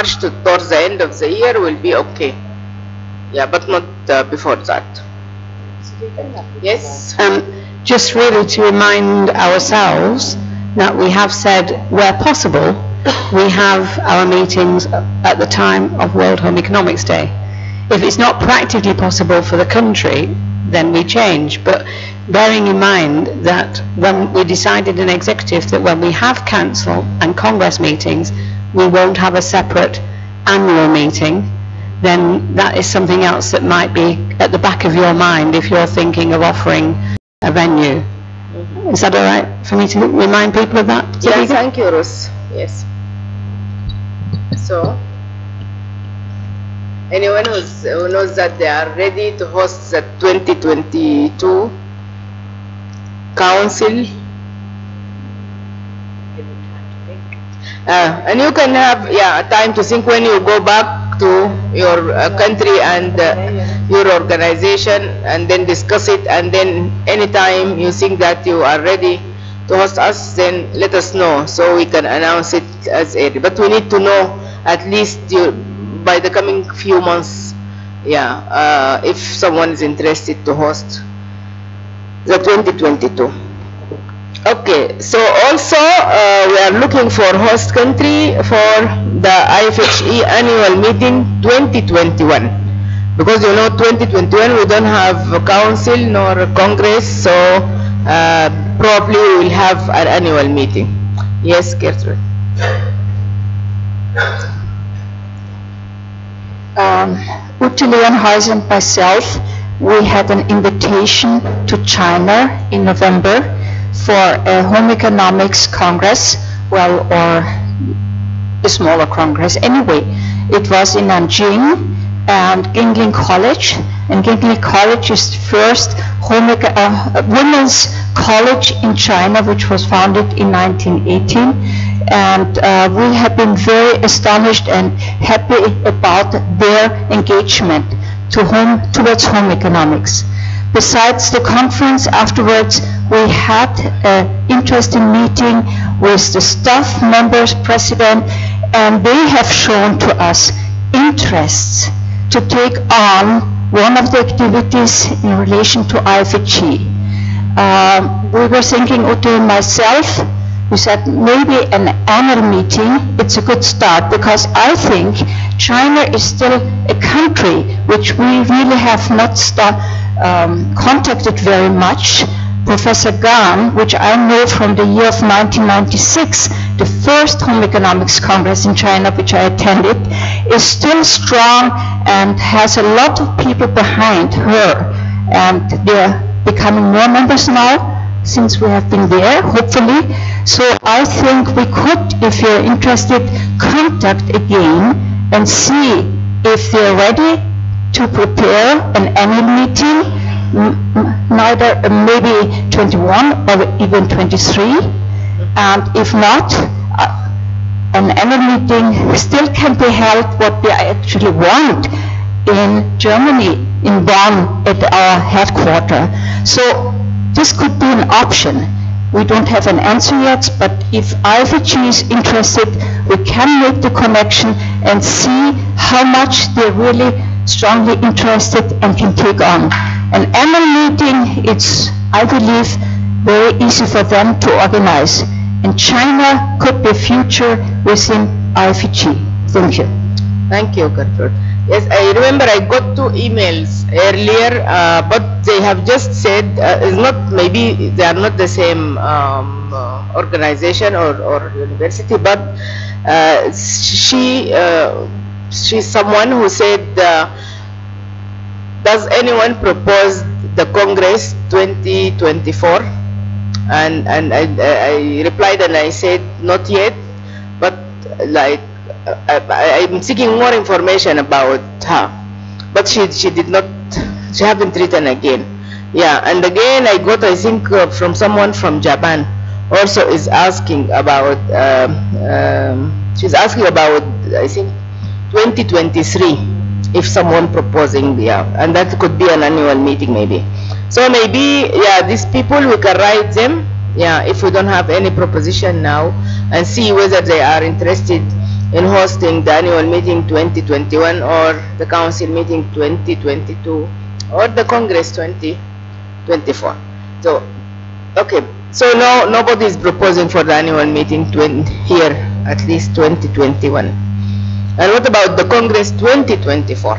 March towards the end of the year will be okay. Yeah, but not before that. Yes. Just really to remind ourselves that we have said, where possible, we have our meetings at the time of World Home Economics Day. If it's not practically possible for the country, then we change. But bearing in mind that when we decided in executive that when we have council and congress meetings, we won't have a separate annual meeting, then that is something else that might be at the back of your mind if you're thinking of offering a venue. Is that all right for me to remind people of that? Yes, thank you, Ruth. Yes. So, anyone who knows that they are ready to host the 2022 council, and you can have a time to think when you go back to your country and your organization, and then discuss it, and then anytime you think that you are ready to host us, then let us know so we can announce it as early. But we need to know at least by the coming few months, if someone is interested to host the 2022. Okay, so also we are looking for host country for the IFHE annual meeting 2021, because 2021 we don't have a council nor a congress, so probably we will have an annual meeting. Yes, Gertrude. Ute Leonhuis and myself, we had an invitation to China in November for a Home Economics Congress, or a smaller Congress. Anyway, it was in Nanjing and Gingling College, and Gingling College is the first women's college in China, which was founded in 1918, and we have been very astonished and happy about their engagement towards home economics. Besides the conference afterwards, we had an interesting meeting with the staff members, president, and they have shown to us interests to take on one of the activities in relation to IFHE. We were thinking, Ute and myself, we said maybe an annual meeting, it's a good start, because I think China is still a country which we really have not contacted very much. Professor Gan, which I know from the year of 1996, the first Home Economics Congress in China, which I attended, is still strong and has a lot of people behind her. And they're becoming more members now, since we have been there, hopefully. So I think we could, if you're interested, contact again and see if they're ready to prepare an annual meeting, neither maybe 21 or even 23, and if not, an annual meeting still can be held, what we actually want, in Germany, in Bonn, at our headquarters. So this could be an option. We don't have an answer yet, but if IFHE is interested, we can make the connection and see how much they're really strongly interested and can take on. An annual meeting, it's, I believe, very easy for them to organize. And China could be future within IFHE. Thank you. Thank you, Gertrude. Yes, I remember I got 2 emails earlier, but they have just said it's not, maybe they are not the same organization or university, but she's someone who said, does anyone propose the Congress 2024? And I replied and I said, not yet, but like, I'm seeking more information about her, but she did not, she haven't written again. Yeah, and again I got, I think, from someone from Japan also is asking about, she's asking about, I think, 2023, if someone proposing, and that could be an annual meeting maybe. So maybe, these people, we can write them, if we don't have any proposition now, and see whether they are interested in hosting the annual meeting 2021 or the council meeting 2022 or the Congress 2024. So, okay, so no, nobody is proposing for the annual meeting here, at least 2021. And what about the Congress 2024?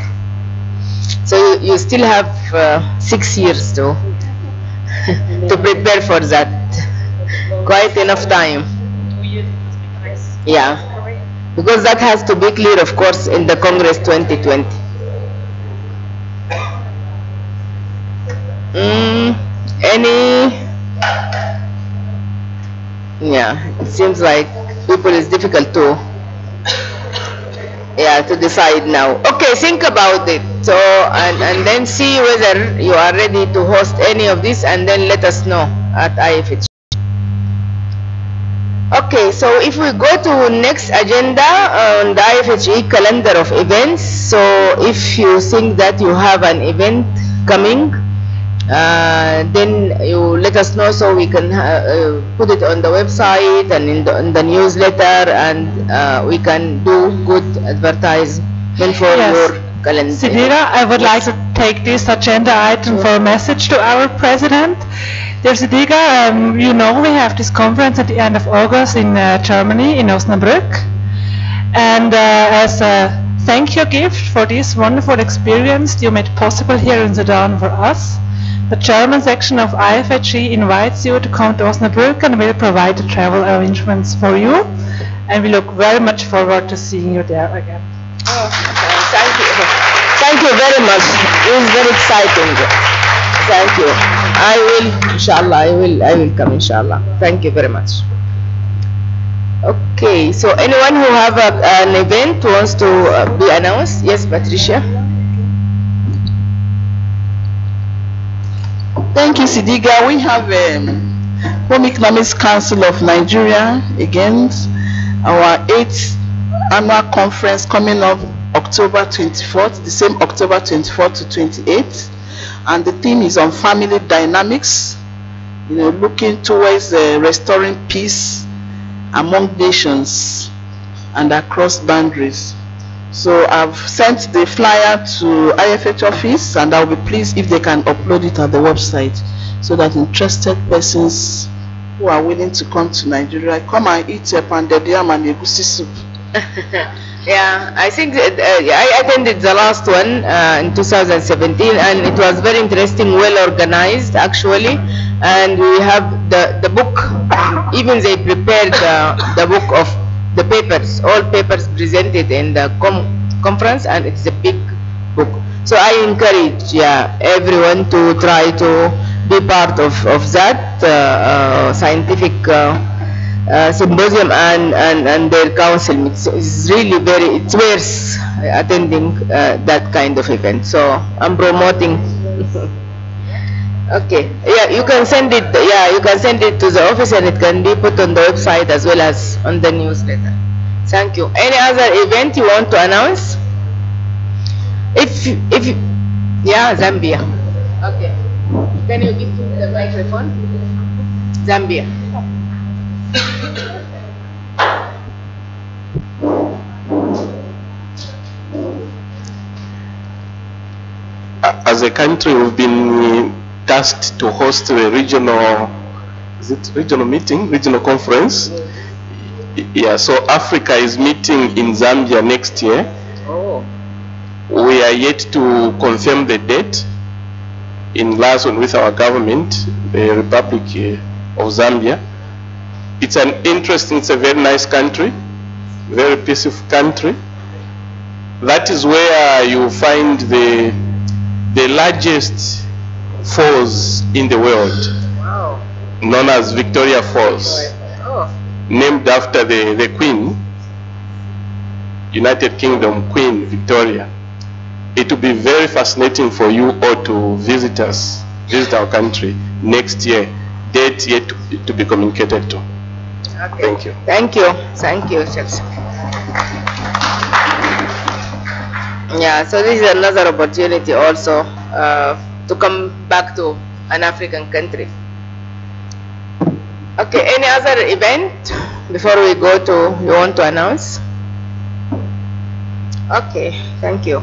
So you still have 6 years to to prepare for that. Quite enough time. Yeah, because that has to be clear, of course, in the Congress 2020. Yeah, it seems like people is difficult to decide now. Okay, think about it. So and then see whether you are ready to host any of this, and then let us know at IFH. Okay, so if we go to next agenda on the IFHE calendar of events, so if you think that you have an event coming, then you let us know so we can put it on the website and in the newsletter, and we can do good advertisement for your calendar. Sidira, I would like to take this agenda item for a message to our president. Dear Sidira, you know we have this conference at the end of August in Germany, in Osnabrück. And as a thank you gift for this wonderful experience you made possible here in Sudan for us, the German section of IFHE invites you to come to Osnabrück and will provide the travel arrangements for you. And we look very much forward to seeing you there again. Oh, thank you. Thank you very much. It is very exciting. Thank you. I will, inshallah, I will come, inshallah. Thank you very much. Okay, so anyone who have an event wants to be announced? Yes, Patricia. Thank you, Sidiga. We have Home Economics Council of Nigeria, again, our 8th annual conference coming up October 24th, the same October 24th to 28th. And the theme is on family dynamics, you know, looking towards restoring peace among nations and across boundaries. So I've sent the flyer to IFH office, and I'll be pleased if they can upload it at the website so that interested persons who are willing to come to Nigeria come and eat a pounded yam and egusi soup. Yeah, I think I attended the last one in 2017, and it was very interesting, well organized actually, and we have the book, even they prepared the book of the papers, all papers presented in the conference, and it's a big book. So I encourage everyone to try to be part of that scientific symposium and their council meetings. It's really it's worth attending that kind of event. So I'm promoting. Okay, yeah, you can send it. Yeah, you can send it to the office, and it can be put on the website as well as on the newsletter. Thank you. Any other event you want to announce? Yeah, Zambia. Okay. Can you give me the microphone? Zambia. As a country, we've been tasked to host a regional conference. Yeah, so Africa is meeting in Zambia next year. Oh. We are yet to confirm the date in liaison with our government, the Republic of Zambia. It's it's a very nice country, very peaceful country. That is where you find the largest falls in the world, Wow. known as Victoria Falls, Oh. named after the Queen, United Kingdom Queen Victoria. It will be very fascinating for you all to visit our country next year. Date yet to be communicated to. Okay. Thank you. Thank you. Thank you, Chelsea. Yeah, so this is another opportunity also to come back to an African country. Okay, any other event before we go to, you want to announce? Okay, thank you.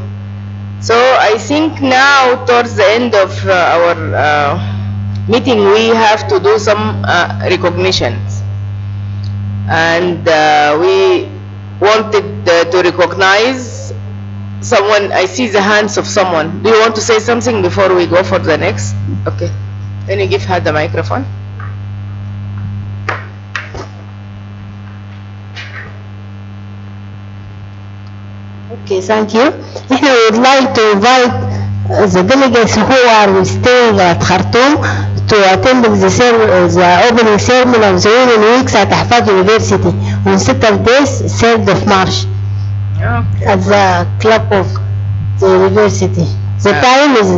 So I think now towards the end of our meeting we have to do some recognitions, and we wanted to recognize someone. I see the hands of someone. Do you want to say something before we go for the next? Okay, then you give her the microphone. Okay, thank you. We would like to invite the delegates who are staying at Khartoum to attend the opening ceremony of the Women Weeks at Ahfad University on Saturday, 3rd of March, at the club of the university. The time is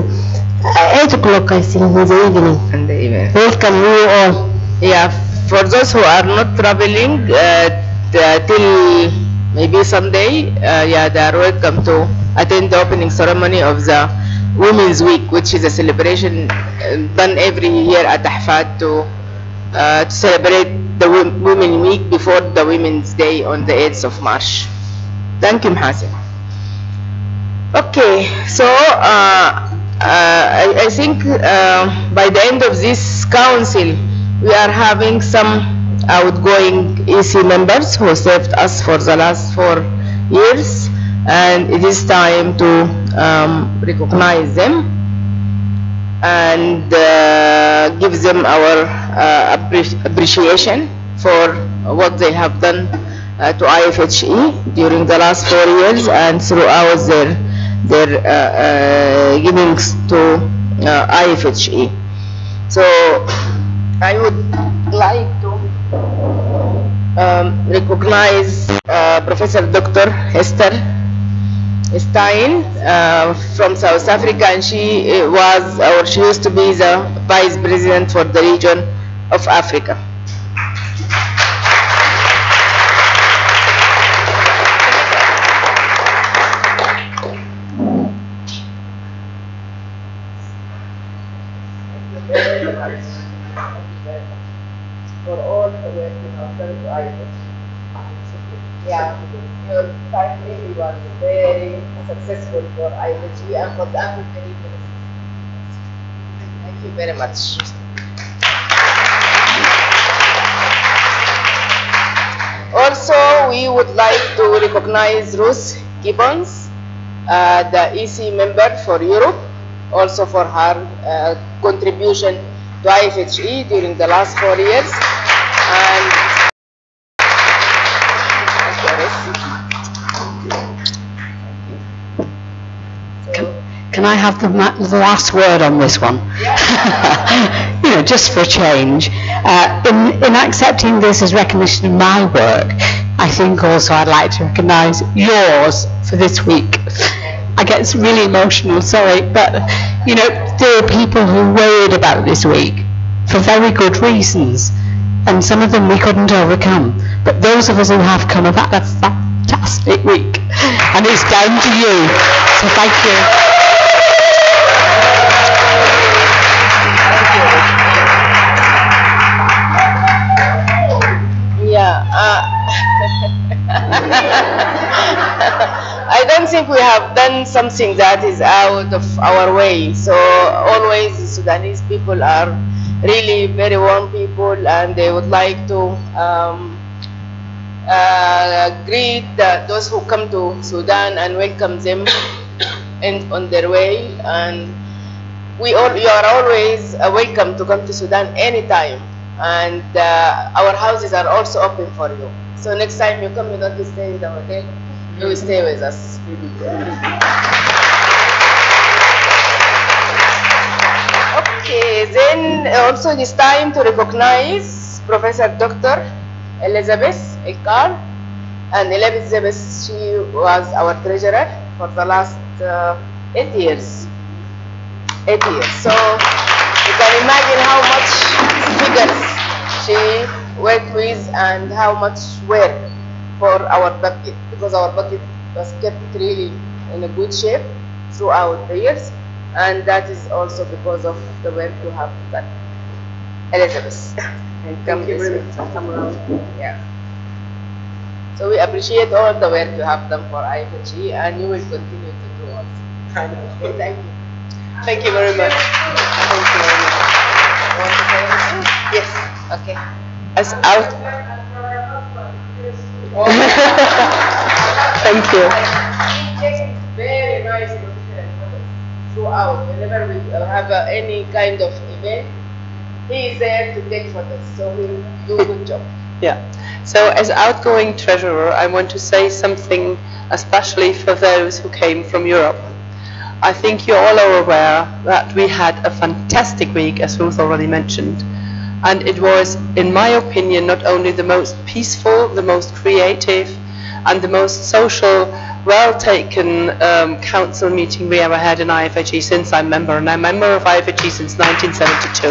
8 o'clock, I think, in the evening. In the evening. Welcome you all. Yeah, for those who are not traveling till maybe Sunday, yeah, they are welcome to attend the opening ceremony of the Women's Week, which is a celebration done every year at Ahfad to celebrate the Women Week before the Women's Day on the 8th of March. Thank you, Mhasen. Okay, so I think by the end of this council, we are having some outgoing EC members who served us for the last 4 years, and it is time to recognize them and give them our appreciation for what they have done to IFHE during the last 4 years and throughout their givings to IFHE. So I would like to recognize Professor Dr. Esther Stein from South Africa, and she used to be the Vice President for the region of Africa. For all the work you have done to IFHE. Yeah, your time really was very successful for IFHE and for the African region. Thank you very much. Also, we would like to recognize Ruth Gibbons, the EC member for Europe, also for her contribution to IFHE during the last 4 years. And Can I have the last word on this one? Yeah. You know, just for a change. In accepting this as recognition of my work, I think also I'd like to recognise yours for this week. I get really emotional, sorry, but you know, there are people who worried about this week for very good reasons, and some of them we couldn't overcome. But those of us who have come have had a fantastic week, and it's down to you. So thank you. Yeah, I don't think we have done something that is out of our way. So always the Sudanese people are really very warm people, and they would like to greet those who come to Sudan and welcome them on their way. And you are always welcome to come to Sudan anytime. And our houses are also open for you. So next time you come, you don't stay in the hotel, you will stay with us. Okay, then also it is time to recognize Professor Dr. Elizabeth Ekar. And Elizabeth, she was our treasurer for the last 8 years. 8 years. So you can imagine how much figures she worked with and how much work for our budget, because our budget was kept really in a good shape throughout the years, and that is also because of the work you have done. Elizabeth, and come this way. Come around. Yeah. So we appreciate all the work you have done for IFHE, and you will continue to do also. Thank you. Thank you very much. Thank you very much. You want to say anything? Yes. Okay. As out. Thank you. Very nice throughout. Whenever we have any kind of event, he is there to take photos. So we do a good job. Yeah. So as outgoing treasurer, I want to say something especially for those who came from Europe. I think you all are aware that we had a fantastic week, as Ruth already mentioned. And it was, in my opinion, not only the most peaceful, the most creative, and the most social, well-taken council meeting we ever had in IFHE since I'm a member, and I'm a member of IFHE since 1972.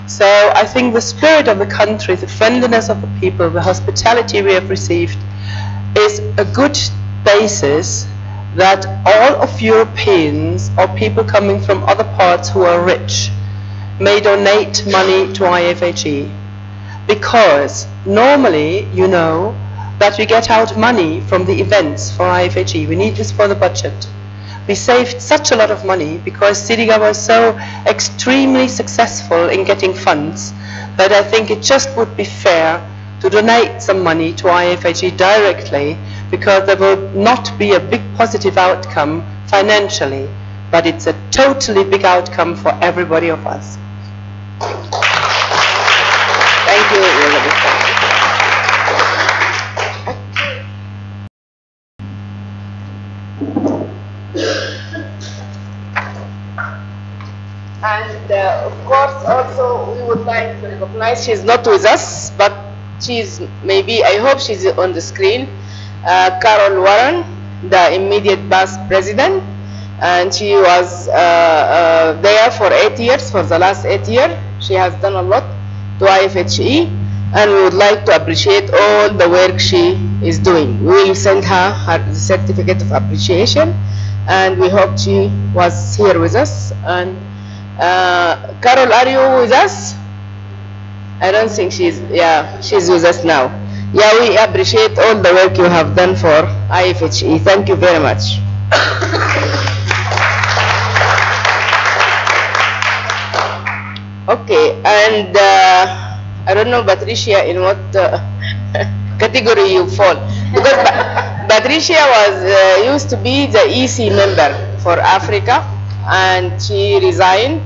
So I think the spirit of the country, the friendliness of the people, the hospitality we have received is a good basis that all of Europeans or people coming from other parts who are rich may donate money to IFHE. Because normally, you know, that we get out money from the events for IFHE. We need this for the budget. We saved such a lot of money because Sidiga was so extremely successful in getting funds that I think it just would be fair to donate some money to IFHE directly, because there will not be a big positive outcome financially, but it's a totally big outcome for everybody of us. Thank you, Elizabeth. And of course, also we would like to recognize, she's not with us, but she's maybe, I hope she's on the screen, Carol Warren, the immediate past president, and she was there for 8 years, for the last 8 years. She has done a lot to IFHE, and we would like to appreciate all the work she is doing. We will send her her certificate of appreciation, and we hope she was here with us. And Carol, are you with us? I don't think she's with us now. Yeah, we appreciate all the work you have done for IFHE. Thank you very much. Okay, and I don't know, Patricia, in what category you fall, because Patricia was used to be the EC member for Africa, and she resigned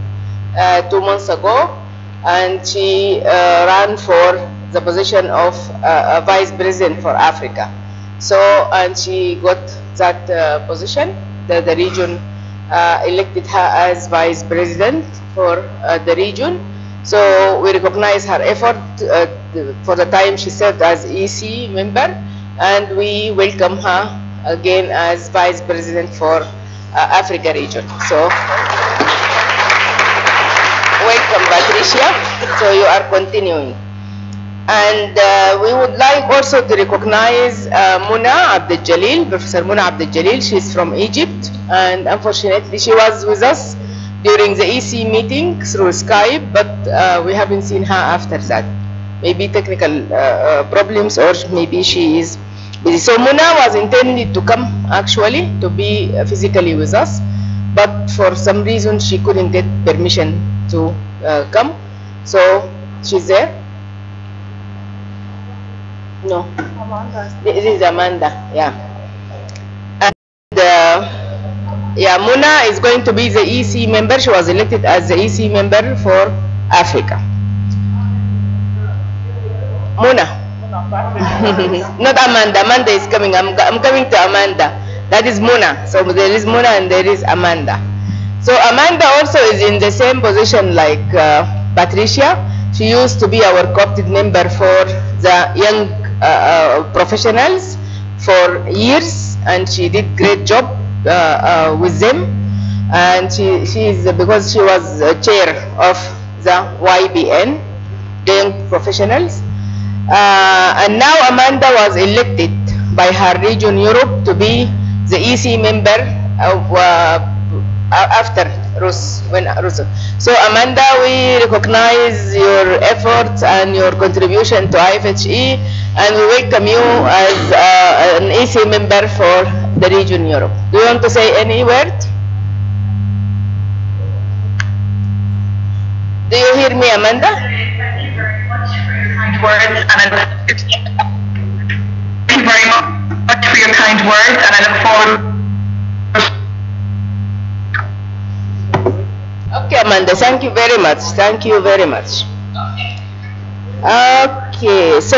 2 months ago, and she ran for the position of vice president for Africa. So, and she got that position. The region elected her as vice president for the region. So we recognize her effort for the time she served as EC member, and we welcome her again as vice president for Africa region. So welcome, Patricia. So you are continuing. And we would like also to recognize Muna Abdel Jalil, Professor Muna Abdel Jalil. She's from Egypt, and unfortunately she was with us during the EC meeting through Skype, but we haven't seen her after that. Maybe technical problems, or maybe she is busy. So Muna was intended to come actually to be physically with us, but for some reason she couldn't get permission to come. So she's there. No. Amanda. This is Amanda, yeah. And yeah, Muna is going to be the EC member. She was elected as the EC member for Africa. Muna. Not Amanda. Amanda is coming. I'm coming to Amanda. That is Muna. So there is Muna and there is Amanda. So Amanda also is in the same position like Patricia. She used to be our co-opted member for the young professionals for years, and she did great job with them. And she is, because she was chair of the YBN, the young professionals. And now Amanda was elected by her region Europe to be the EC member of after Rus, when Rus. So Amanda, we recognize your efforts and your contribution to IFHE, and we welcome you as an EC member for the region Europe. Do you want to say any word? Do you hear me, Amanda? Thank you very much for your kind words, and thank you very much for your kind words, and I look forward. Okay, Amanda, thank you very much. Thank you very much. Okay, so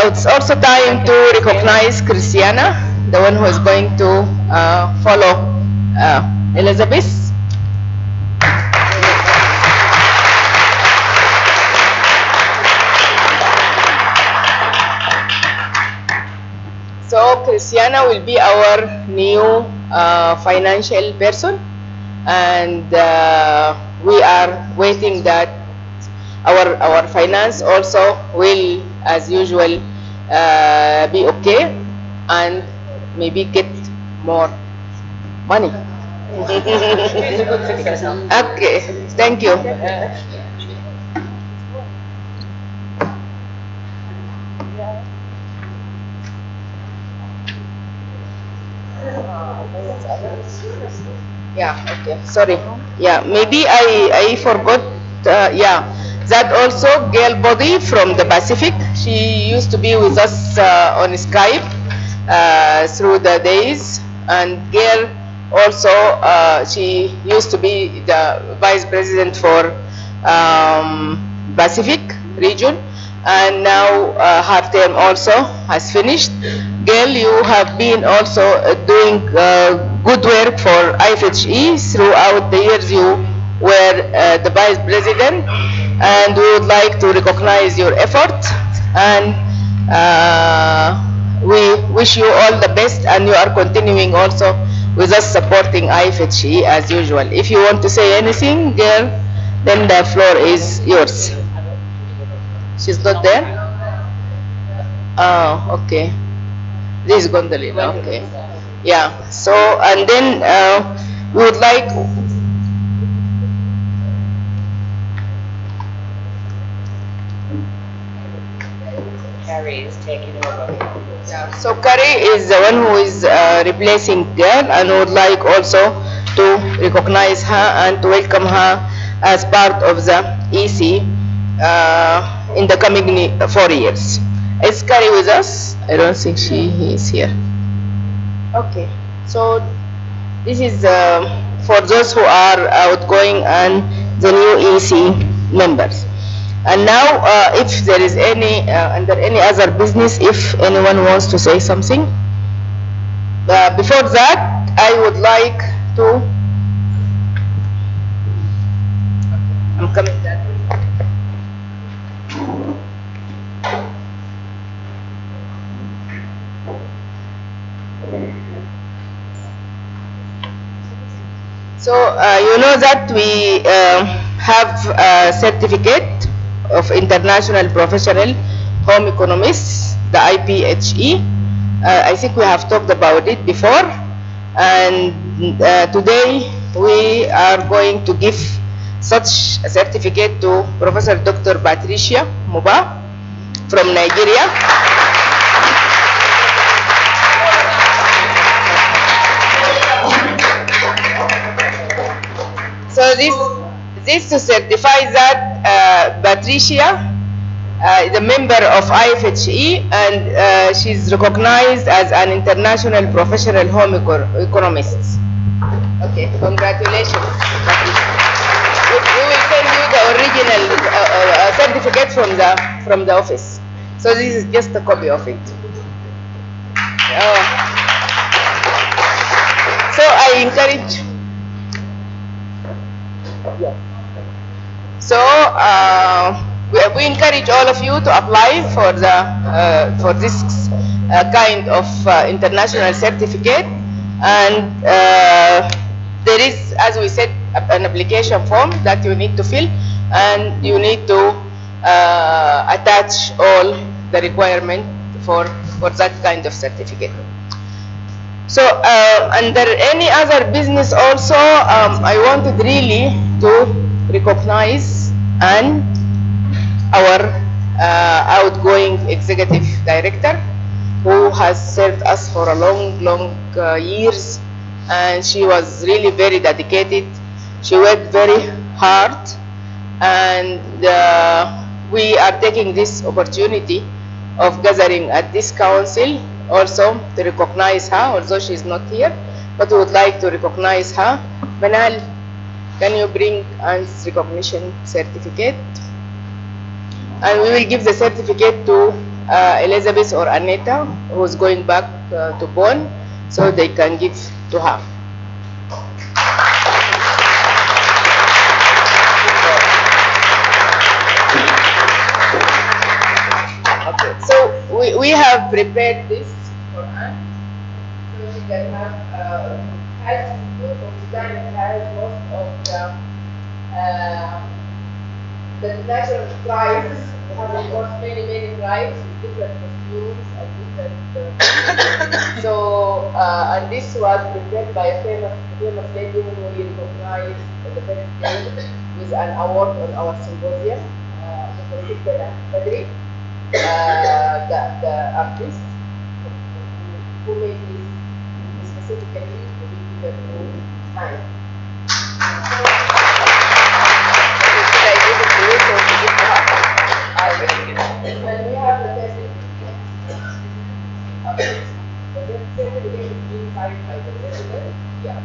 it's also time to recognize Christiana, the one who is going to follow Elizabeth. So Christiana will be our new financial person, and we are waiting that our finance also will, as usual, be okay and maybe get more money. Okay, thank you. Yeah, okay, sorry. Yeah, maybe I forgot, yeah, that also Gail Body from the Pacific. She used to be with us on Skype through the days, and Gail also, she used to be the Vice President for Pacific region, and now her term also has finished. Gail, you have been also doing good work for IFHE throughout the years you were the Vice President, and we would like to recognize your effort, and we wish you all the best, and you are continuing also with us supporting IFHE as usual. If you want to say anything, Gail, then the floor is yours. She's not there? Oh, okay. This is Gondolina, okay. Yeah, so, and then we would like, Carrie is taking over. yeah, so Carrie is the one who is replacing Gail, and would like also to recognize her and to welcome her as part of the EC in the coming 4 years. Is Carrie with us? I don't think she is here. Okay, so this is for those who are outgoing and the new EC members. And now, if there is any, under any other business, if anyone wants to say something. Before that, I would like to, I'm coming that way. So you know that we have a certificate of International Professional Home Economists, the IPHE. I think we have talked about it before, and today we are going to give such a certificate to Professor Dr. Patricia Muba from Nigeria. So this to certify that Patricia is a member of IFHE, and she's recognized as an international professional home economist. Okay, congratulations, Patricia. We will send you the original certificate from the office. So this is just a copy of it. So I encourage. Yes. So we encourage all of you to apply for the for this kind of international certificate, and there is, as we said, an application form that you need to fill, and you need to attach all the requirement for that kind of certificate. So under any other business also, I wanted really to recognize our outgoing executive director, who has served us for a long years, and she was really very dedicated. She worked very hard, and we are taking this opportunity of gathering at this council also to recognize her, although she is not here, but we would like to recognize her. Manal, can you bring Anne's recognition certificate? And we will give the certificate to Elizabeth or Aneta, who is going back to Bonn, so they can give to her. Okay, so we have prepared this for Anne, so she can have has most of the national tribes. We have of course many tribes with different costumes and different. So and this was prepared by a famous lady who we recognized the first day with an award on our symposium, Mr. Badri, the artist who made this specifically to be given to Anne. Should I give it to you or to give to her? I will give it. When we have the certificate, the certificate is being signed by the president. Yeah.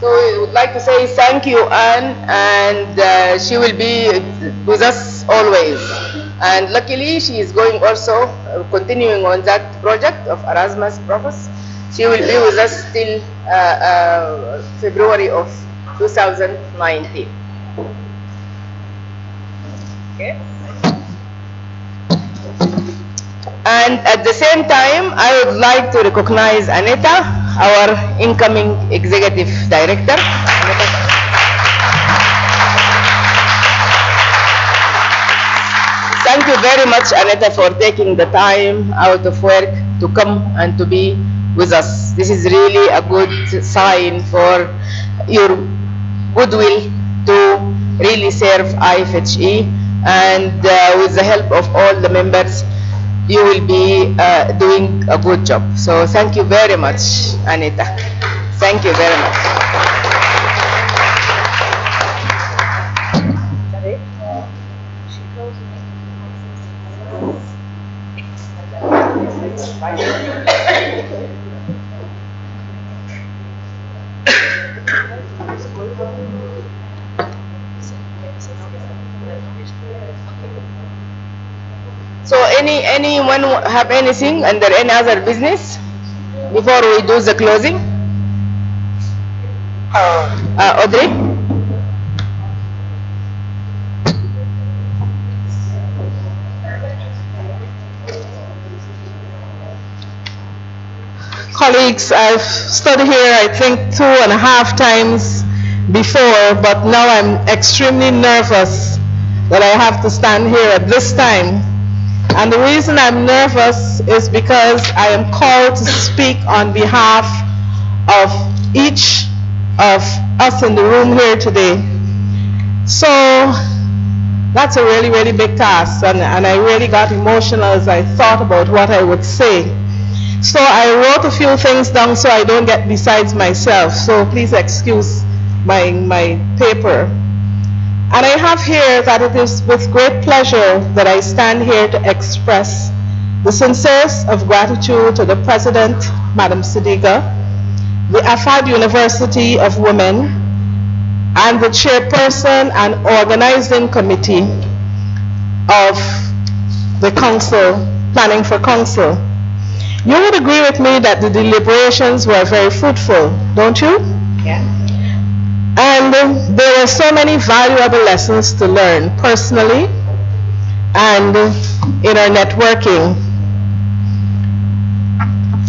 So we would like to say thank you, Anne, and she will be with us always. And luckily, she is going also, continuing on that project of Erasmus Profs. She will be with us till February of 2019. Okay. And at the same time, I would like to recognize Aneta, our incoming executive director. Thank you very much, Aneta, for taking the time out of work to come and to be with us. This is really a good sign for your goodwill to really serve IFHE, and with the help of all the members, you will be doing a good job. So thank you very much, Anita. Thank you very much. So anyone have anything under any other business before we do the closing? Audrey? Colleagues, I've stood here I think 2.5 times before, but now I'm extremely nervous that I have to stand here at this time. And the reason I'm nervous is because I am called to speak on behalf of each of us in the room here today. So that's a really big task, and I really got emotional as I thought about what I would say. So I wrote a few things down so I don't get besides myself, so please excuse my paper. And I have here that it is with great pleasure that I stand here to express the sincerest of gratitude to the President, Madam Sidiga, the Ahfad University of Women, and the Chairperson and Organizing Committee of the Council, Planning for Council. You would agree with me that the deliberations were very fruitful, don't you? Yeah. And there were so many valuable lessons to learn personally and in our networking.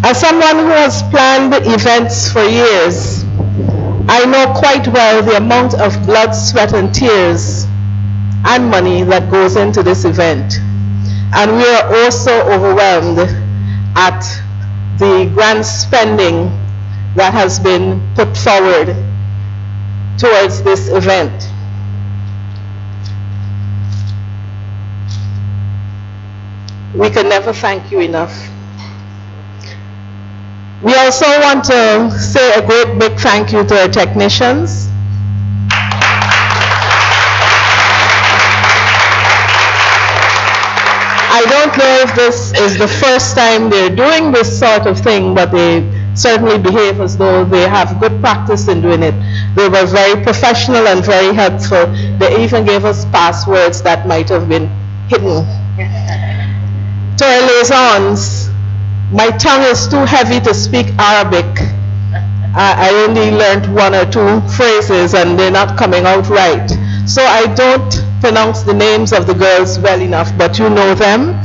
As someone who has planned events for years, I know quite well the amount of blood, sweat, and tears and money that goes into this event. And we are also overwhelmed at the grand spending that has been put forward towards this event. We can never thank you enough. We also want to say a great big thank you to our technicians. I don't know if this is the first time they're doing this sort of thing, but they certainly behave as though they have good practice in doing it. They were very professional and very helpful. They even gave us passwords that might have been hidden. To our liaisons, my tongue is too heavy to speak Arabic. I only learned one or two phrases and they're not coming out right. So I don't pronounce the names of the girls well enough, but you know them.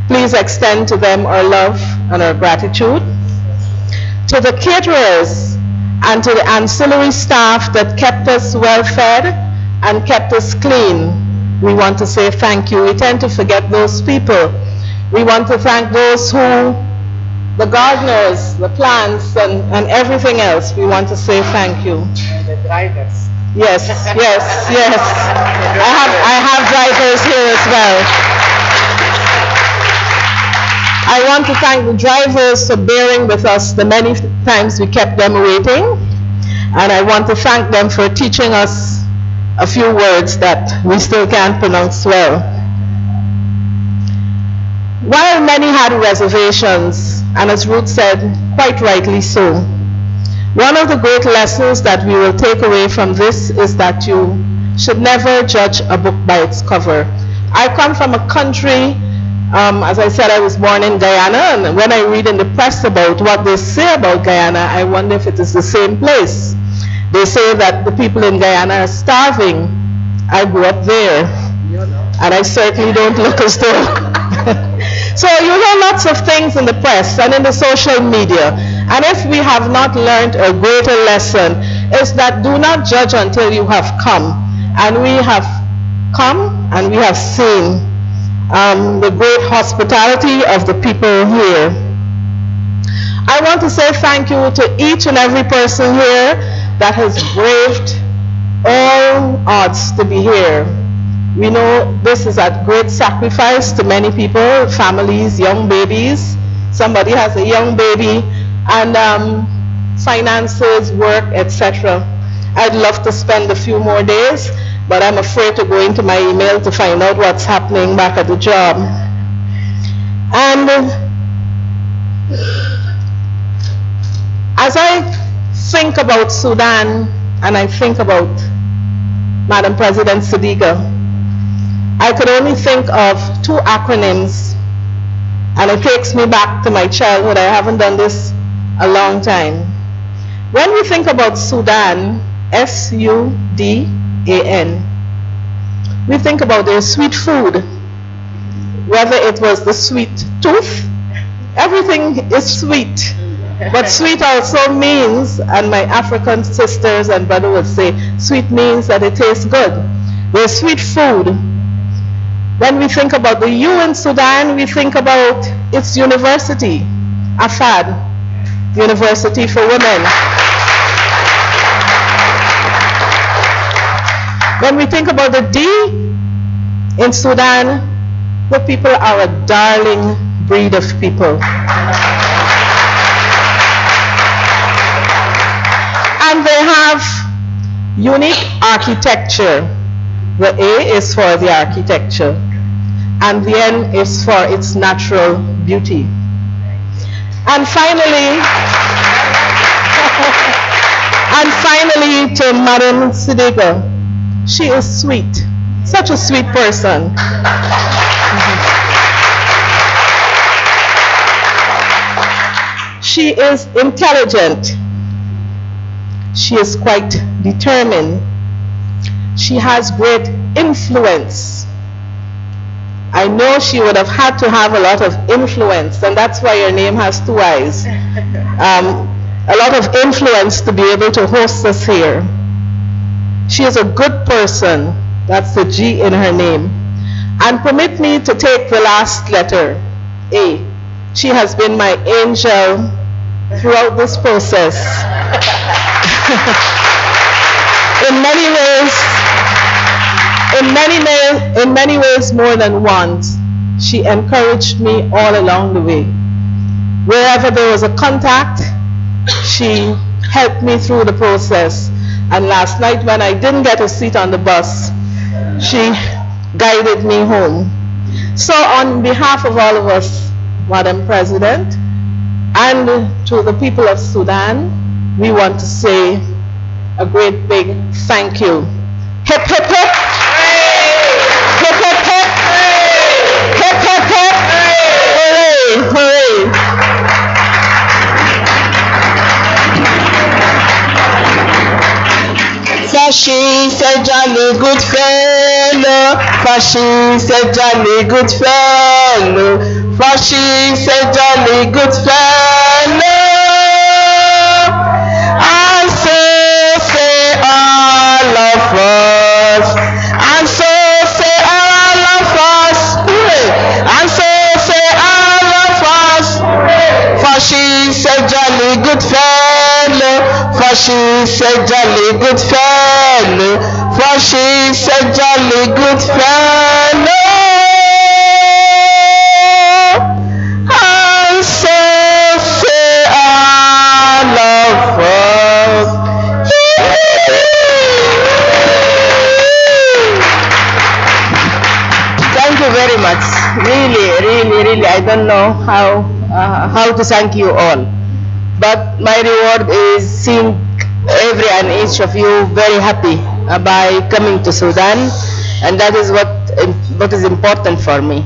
Please extend to them our love and our gratitude. To the caterers and to the ancillary staff that kept us well fed and kept us clean, we want to say thank you. We tend to forget those people. We want to thank those who, the gardeners, the plants, and everything else. We want to say thank you. And the drivers. Yes, yes, yes. I have drivers here as well. I want to thank the drivers for bearing with us the many times we kept them waiting. And I want to thank them for teaching us a few words that we still can't pronounce well. While many had reservations, and as Ruth said, quite rightly so, one of the great lessons that we will take away from this is that you should never judge a book by its cover. I come from a country, as I said, I was born in Guyana, and when I read in the press about what they say about Guyana, I wonder if it is the same place. They say that the people in Guyana are starving. I grew up there, and I certainly don't look as though. So you hear lots of things in the press and in the social media, and if we have not learned a greater lesson, is that do not judge until you have come. And we have come and we have seen the great hospitality of the people here. I want to say thank you to each and every person here that has braved all odds to be here. We know this is at great sacrifice to many people, families, young babies. Somebody has a young baby, and finances, work, etc. I'd love to spend a few more days, but I'm afraid to go into my email to find out what's happening back at the job. And as I think about Sudan, and I think about Madam President Sadiqa, I could only think of two acronyms, and it takes me back to my childhood. I haven't done this a long time. When we think about Sudan, S-U-D-A-N, we think about their sweet food, whether it was the sweet tooth. Everything is sweet, but sweet also means, and my African sisters and brothers would say, sweet means that it tastes good. There's sweet food. When we think about the U in Sudan, we think about its university, Ahfad, University for Women. When we think about the D in Sudan, the people are a darling breed of people. And they have unique architecture. The A is for the architecture, and the N is for its natural beauty. And finally, to Madam Sadiqa, she is sweet, such a sweet person. She is intelligent. She is quite determined. She has great influence. I know she would have had to have a lot of influence, and that's why her name has two eyes. A lot of influence to be able to host us here. She is a good person. That's the G in her name. And permit me to take the last letter, A. She has been my angel throughout this process. in many ways more than once, she encouraged me all along the way. Wherever there was a contact, she helped me through the process. And last night when I didn't get a seat on the bus, she guided me home. So on behalf of all of us, Madam President, and to the people of Sudan, we want to say a great big thank you. Hip, hip, hip. Hip, hip, hip. Hip, hip, hip. Hooray, hooray. Fascist, a jolly good fellow. Fascist, a jolly good fellow. Fascist, a jolly good fellow. And so say all of us. And so say all of us. And so say all of us. Fascist, a jolly good fellow. Fascist, a jolly good fellow. Fascist, a jolly good fellow. And so say all of us. Thank you very much. Really, I don't know how to thank you all. But my reward is seeing every and each of you very happy by coming to Sudan, and that is what is important for me.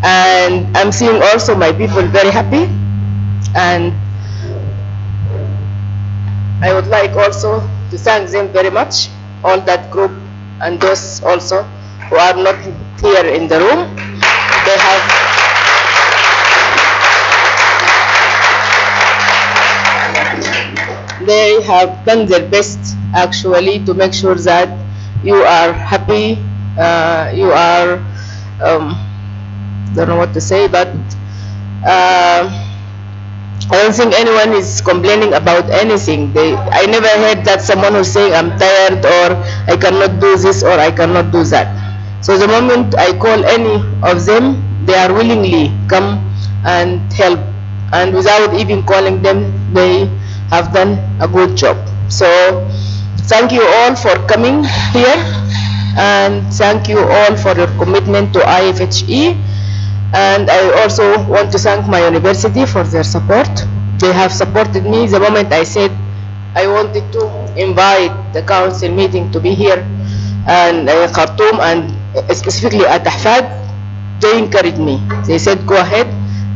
And I'm seeing also my people very happy, and I would like also to thank them very much, all that group and those also who are not here in the room. They have done their best actually to make sure that you are happy, you are, don't know what to say, but I don't think anyone is complaining about anything. I never heard that someone was saying I'm tired or I cannot do this or I cannot do that. So the moment I call any of them, they are willingly come and help, and without even calling them, they have done a good job. So thank you all for coming here, and thank you all for your commitment to IFHE. And I also want to thank my university for their support. They have supported me the moment I said I wanted to invite the council meeting to be here and Khartoum, and specifically at Ahfad. They encouraged me. They said go ahead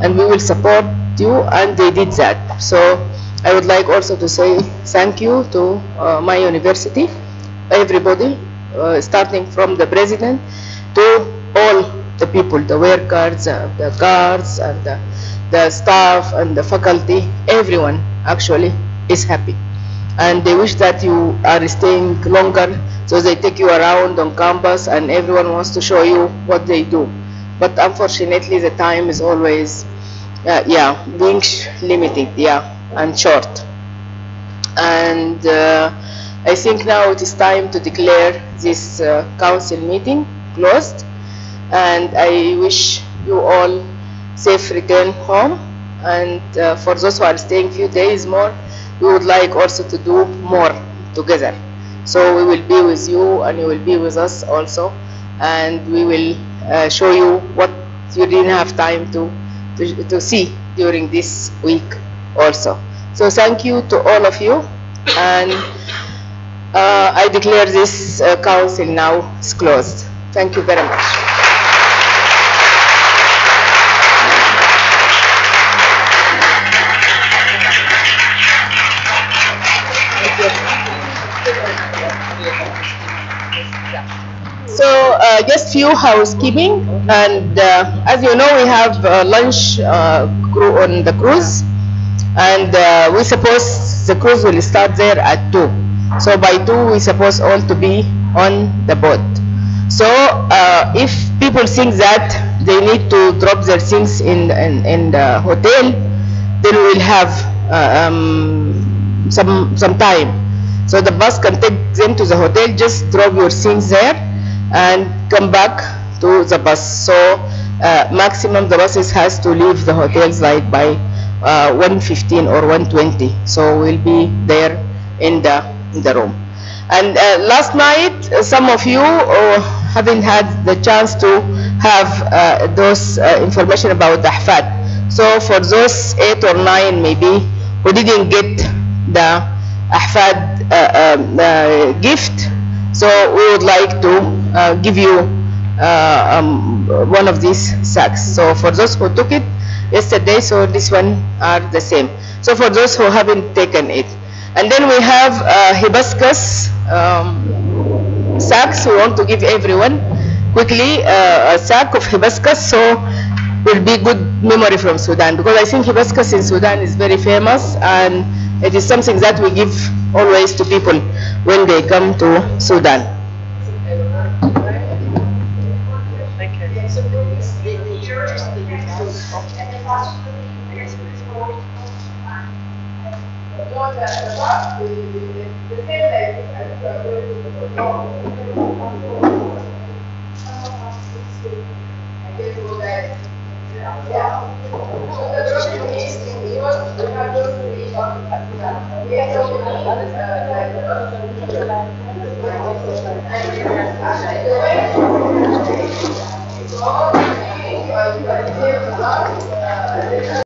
and we will support you, and they did that. So I would like also to say thank you to my university, everybody, starting from the president to all the people, the workers, the guards, and the staff and the faculty. Everyone actually is happy, and they wish that you are staying longer, so they take you around on campus and everyone wants to show you what they do. But unfortunately the time is always being limited, and short. And I think now it is time to declare this council meeting closed, and I wish you all safe return home. And for those who are staying few days more, we would like also to do more together. So we will be with you and you will be with us also, and we will show you what you didn't have time to see during this week also. So thank you to all of you, and I declare this council now is closed. Thank you very much. So just few housekeeping, and as you know, we have lunch on the cruise, and we suppose the cruise will start there at 2. So by 2 we suppose all to be on the boat. So if people think that they need to drop their things in the hotel, then we'll have some time. So the bus can take them to the hotel, just drop your things there and come back to the bus. So maximum the buses has to leave the hotels like by 1:15 or 1:20. So we'll be there in the room. And last night, some of you haven't had the chance to have those information about the Ahfad. So for those 8 or 9 maybe who didn't get the Ahfad gift, so we would like to give you one of these sacks. So for those who took it yesterday, so this one are the same. So for those who haven't taken it. And then we have hibiscus sacks. We want to give everyone quickly a sack of hibiscus, so will be good memory from Sudan, because I think hibiscus in Sudan is very famous, and it is something that we give always to people when they come to Sudan.